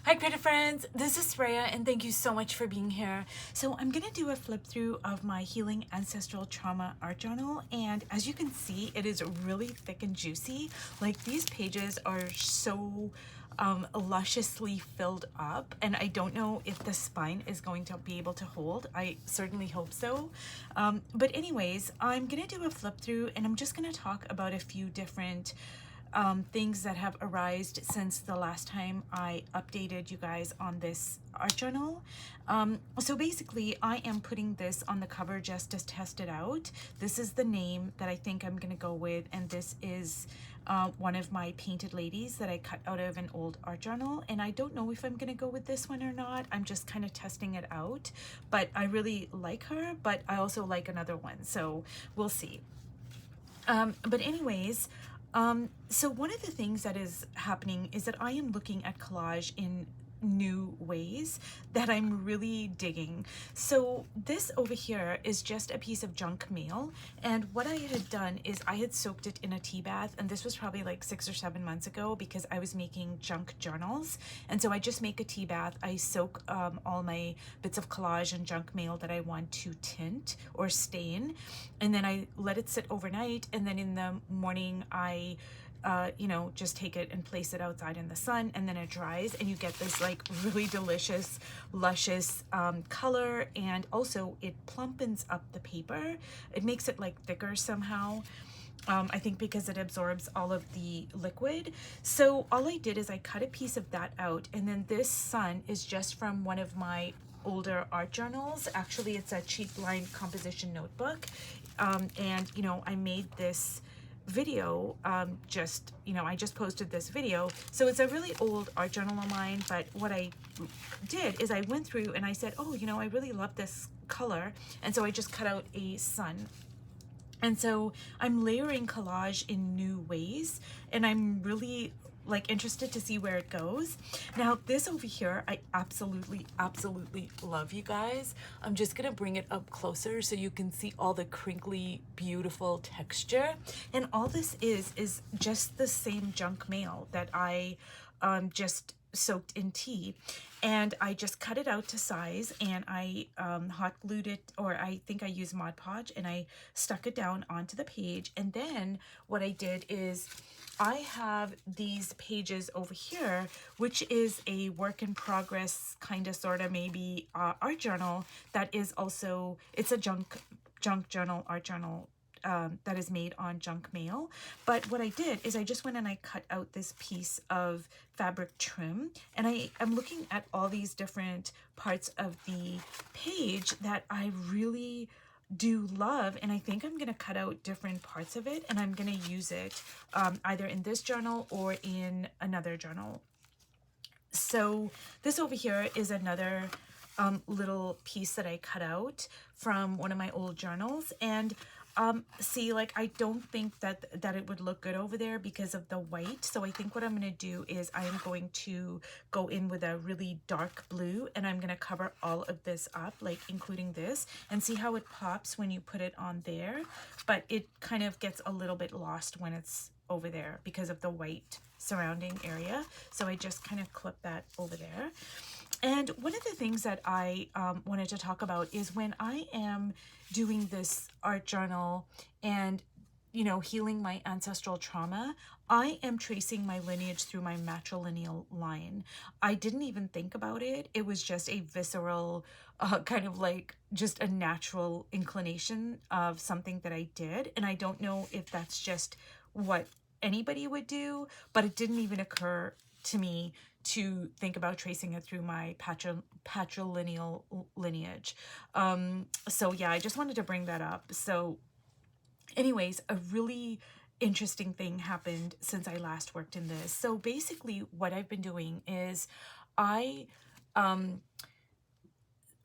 Hi creative friends, this is Rhea and thank you so much for being here. So I'm gonna do a flip through of my Healing Ancestral Trauma art journal, and as you can see it is really thick and juicy. Like these pages are so lusciously filled up, and I don't know if the spine is going to be able to hold. I certainly hope so. But anyways, I'm gonna do a flip through and I'm just gonna talk about a few different things that have arisen since the last time I updated you guys on this art journal. So basically I am putting this on the cover just to test it out. This is the name that I think I'm gonna go with, and this is one of my painted ladies that I cut out of an old art journal, and I don't know if I'm gonna go with this one or not. I'm just kind of testing it out, but I really like her, but I also like another one, so we'll see. But anyways, so one of the things that is happening is that I am looking at collage in new ways that I'm really digging. So this over here is just a piece of junk mail, and what I had done is I had soaked it in a tea bath, and this was probably like 6 or 7 months ago because I was making junk journals. And so I just make a tea bath, I soak all my bits of collage and junk mail that I want to tint or stain, and then I let it sit overnight, and then in the morning I just take it and place it outside in the sun, and then it dries, and you get this like really delicious, luscious color, and also it plumpens up the paper. It makes it like thicker somehow. I think because it absorbs all of the liquid. So all I did is I cut a piece of that out, and then this sun is just from one of my older art journals. Actually, it's a cheap line composition notebook, and I made this video I just posted this video. So it's a really old art journal of mine, but what I did is I went through and I said, oh, I really love this color, and so I just cut out a sun. And so I'm layering collage in new ways, and I'm really like interested to see where it goes. Now this over here, I absolutely love, you guys. I'm just gonna bring it up closer so you can see all the crinkly, beautiful texture. And all this is just the same junk mail that I just soaked in tea, and I just cut it out to size, and I hot glued it, or I think I used Mod Podge, and I stuck it down onto the page. And then what I did is I have these pages over here, which is a work in progress kind of sort of maybe art journal that is also, it's a junk journal, art journal that is made on junk mail. But what I did is I just went and I cut out this piece of fabric trim, and I am looking at all these different parts of the page that I really do love, and I think I'm going to cut out different parts of it, and I'm going to use it either in this journal or in another journal. So this over here is another little piece that I cut out from one of my old journals, and see, like, I don't think that it would look good over there because of the white. So I think what I'm going to do is I am going to go in with a really dark blue, and I'm going to cover all of this up, like including this, and see how it pops when you put it on there. But it kind of gets a little bit lost when it's over there because of the white surrounding area. So I just kind of clip that over there. And one of the things that I wanted to talk about is when I am doing this art journal and, healing my ancestral trauma, I am tracing my lineage through my matrilineal line. I didn't even think about it. It was just a visceral, kind of like just a natural inclination of something that I did. And I don't know if that's just what anybody would do, but it didn't even occur to me to think about tracing it through my patrilineal lineage. So yeah, I just wanted to bring that up. So anyways, a really interesting thing happened since I last worked in this. So basically what I've been doing is I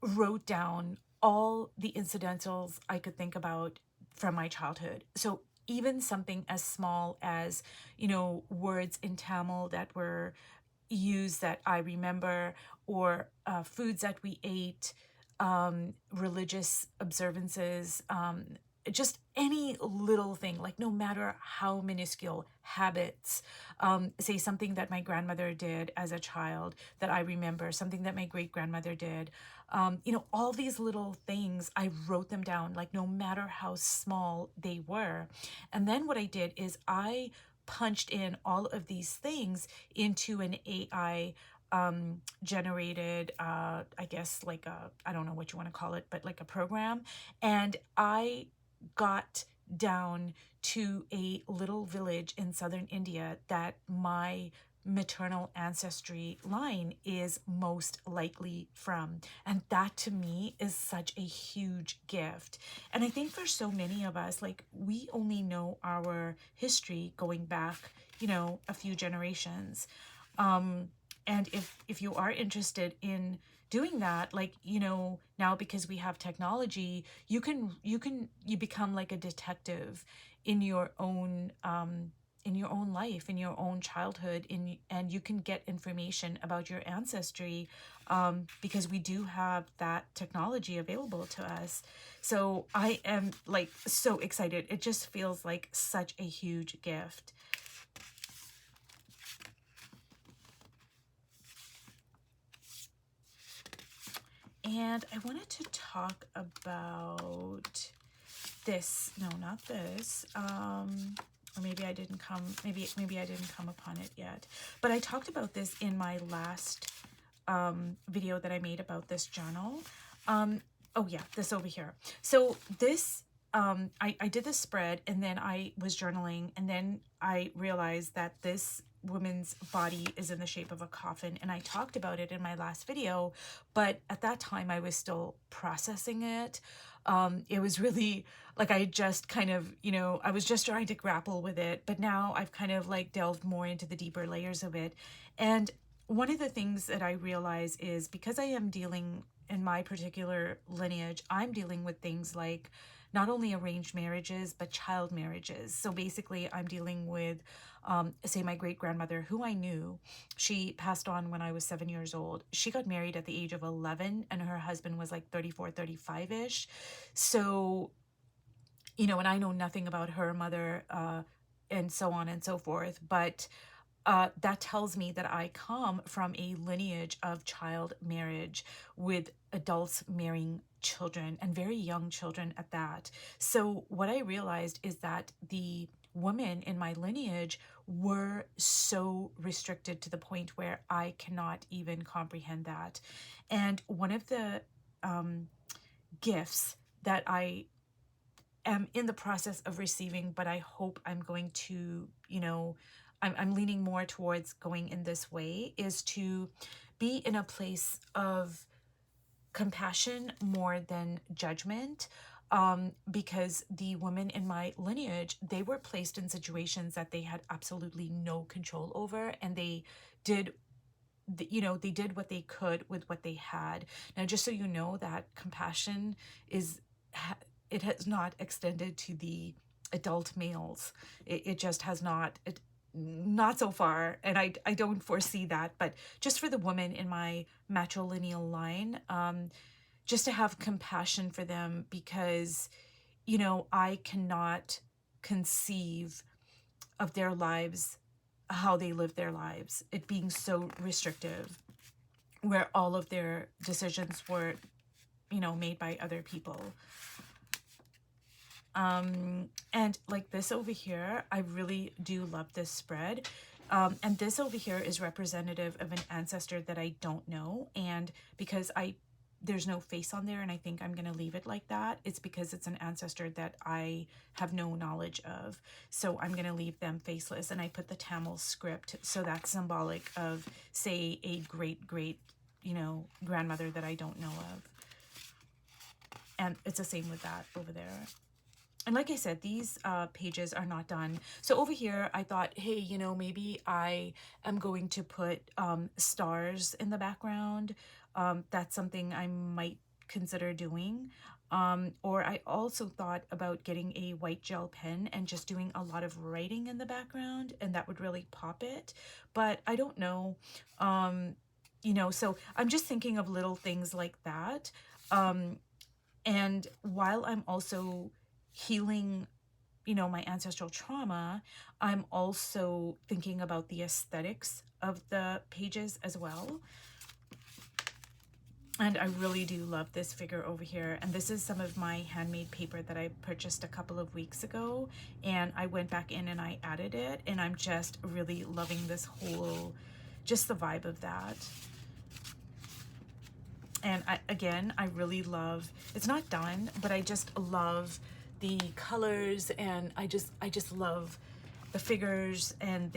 wrote down all the incidentals I could think about from my childhood. So even something as small as, words in Tamil that were used that I remember, or foods that we ate, religious observances, just any little thing, like no matter how minuscule habits, say something that my grandmother did as a child that I remember, something that my great grandmother did, you know, all these little things, I wrote them down, like no matter how small they were. And then what I did is I punched in all of these things into an AI generated, I guess like a, I don't know what you want to call it, but like a program. And I got down to a little village in southern India that my maternal ancestry line is most likely from. And that to me is such a huge gift. And I think for so many of us, like we only know our history going back, you know, a few generations. And if you are interested in doing that, like, you know, now because we have technology, you become like a detective in your own life, in your own childhood, and you can get information about your ancestry, because we do have that technology available to us. So I am like so excited. It just feels like such a huge gift. And I wanted to talk about this. No, not this. Or maybe I didn't come. Maybe I didn't come upon it yet. But I talked about this in my last video that I made about this journal. Oh yeah, this over here. So this, I did this spread, and then I was journaling, and then I realized that this woman's body is in the shape of a coffin, and I talked about it in my last video, but at that time I was still processing it. It was really like I just kind of, you know, I was just trying to grapple with it, but now I've kind of like delved more into the deeper layers of it. And one of the things that I realize is because I am dealing in my particular lineage, I'm dealing with things like not only arranged marriages, but child marriages. So basically, I'm dealing with, say, my great grandmother, who I knew. She passed on when I was 7 years old. She got married at the age of 11, and her husband was like 34, 35 ish. So, you know, and I know nothing about her mother, and so on and so forth. But that tells me that I come from a lineage of child marriage with adults marrying children, and very young children at that. So what I realized is that the women in my lineage were so restricted to the point where I cannot even comprehend that. And one of the gifts that I am in the process of receiving, but I hope I'm going to, you know, I'm leaning more towards going in this way, is to be in a place of compassion more than judgment. Because the women in my lineage, they were placed in situations that they had absolutely no control over, and they did, you know, they did what they could with what they had. Now, just so you know, that compassion is, it has not extended to the adult males. It just has not. Not so far, and I don't foresee that. But just for the woman in my matrilineal line, just to have compassion for them, because, you know, I cannot conceive of their lives, how they live their lives, it being so restrictive, where all of their decisions were, you know, made by other people. And like this over here, I really do love this spread. And this over here is representative of an ancestor that I don't know. And because there's no face on there, and I think I'm going to leave it like that, it's because it's an ancestor that I have no knowledge of. So I'm going to leave them faceless. And I put the Tamil script. So that's symbolic of, say, a great, great, you know, grandmother that I don't know of. And it's the same with that over there. And like I said, these pages are not done. So over here, I thought, hey, you know, maybe I am going to put stars in the background. That's something I might consider doing. Or I also thought about getting a white gel pen and just doing a lot of writing in the background, and that would really pop it. But I don't know. You know, so I'm just thinking of little things like that. And while I'm also healing, you know, my ancestral trauma, I'm also thinking about the aesthetics of the pages as well. And I really do love this figure over here. And this is some of my handmade paper that I purchased a couple of weeks ago. And I went back in and I added it. And I'm just really loving this whole, just the vibe of that. And again, I really love, it's not done, but I just love the colors, and I just love the figures, and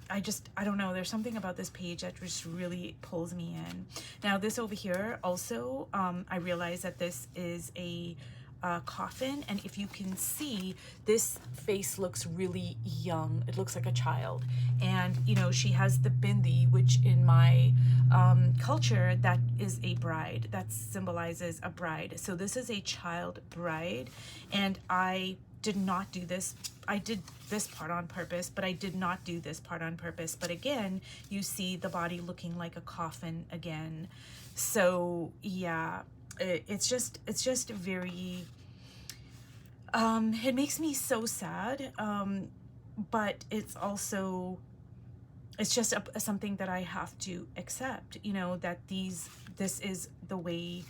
I don't know, there's something about this page that just really pulls me in. Now this over here also, I realize that this is a coffin, and if you can see, this face looks really young. It looks like a child, and you know, she has the bindi, which in my culture, that is a bride, that symbolizes a bride. So this is a child bride, and I did not do this. I did this part on purpose, but I did not do this part on purpose. But again, you see the body looking like a coffin again. So yeah, it's just very, it makes me so sad, but it's also, it's just something that I have to accept, you know, that this is the way,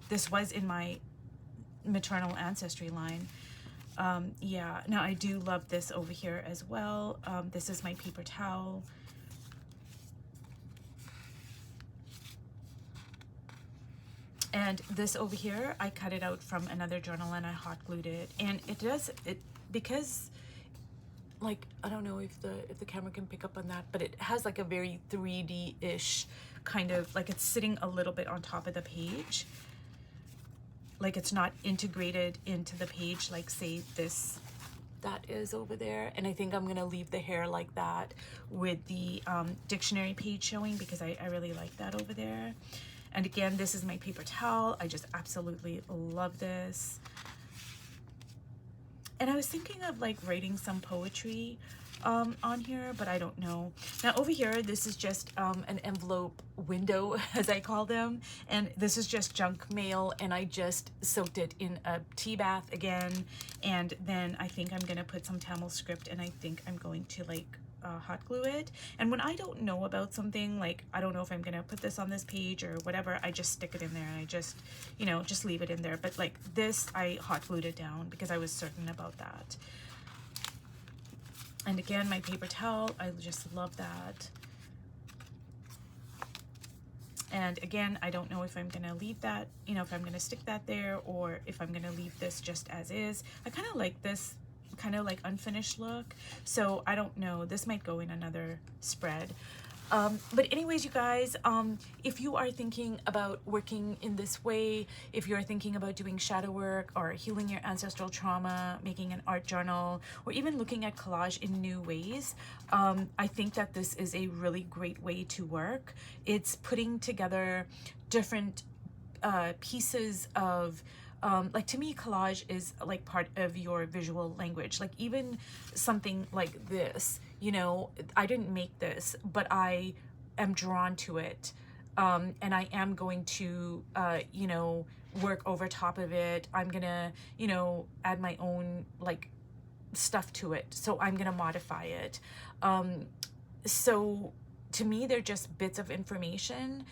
this was in my maternal ancestry line. Yeah, now I do love this over here as well. This is my paper towel. And this over here, I cut it out from another journal and I hot glued it. And it does, because, like, I don't know if the camera can pick up on that, but it has like a very 3D-ish kind of, like it's sitting a little bit on top of the page. Like it's not integrated into the page, like say this, that is over there. And I think I'm gonna leave the hair like that with the dictionary page showing, because I really like that over there. And again, this is my paper towel. I just absolutely love this. And I was thinking of like writing some poetry on here, but I don't know. Now over here, this is just an envelope window, as I call them. And this is just junk mail, and I just soaked it in a tea bath again. And then I think I'm gonna put some Tamil script, and I think I'm going to like hot glue it. And when I don't know about something, like I don't know if I'm gonna put this on this page or whatever, I just stick it in there and I just, you know, just leave it in there. But like this, I hot glued it down because I was certain about that. And again, my paper towel, I just love that. And again, I don't know if I'm gonna leave that, you know, if I'm gonna stick that there or if I'm gonna leave this just as is. I kind of like this kind of like unfinished look, so I don't know, this might go in another spread. But anyways, you guys, if you are thinking about working in this way, if you're thinking about doing shadow work or healing your ancestral trauma, making an art journal, or even looking at collage in new ways, I think that this is a really great way to work. It's putting together different pieces of like, to me, collage is like part of your visual language. Like even something like this, you know, I didn't make this, but I am drawn to it. And I am going to, you know, work over top of it. I'm gonna, you know, add my own like stuff to it. So I'm gonna modify it. So to me, they're just bits of information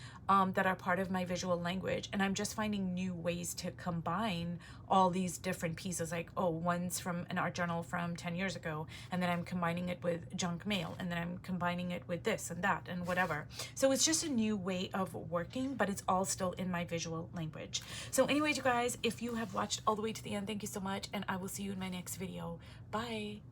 that are part of my visual language. And I'm just finding new ways to combine all these different pieces. Like, oh, one's from an art journal from 10 years ago, and then I'm combining it with junk mail, and then I'm combining it with this and that and whatever. So it's just a new way of working, but it's all still in my visual language. So anyways, you guys, if you have watched all the way to the end, thank you so much, and I will see you in my next video. Bye.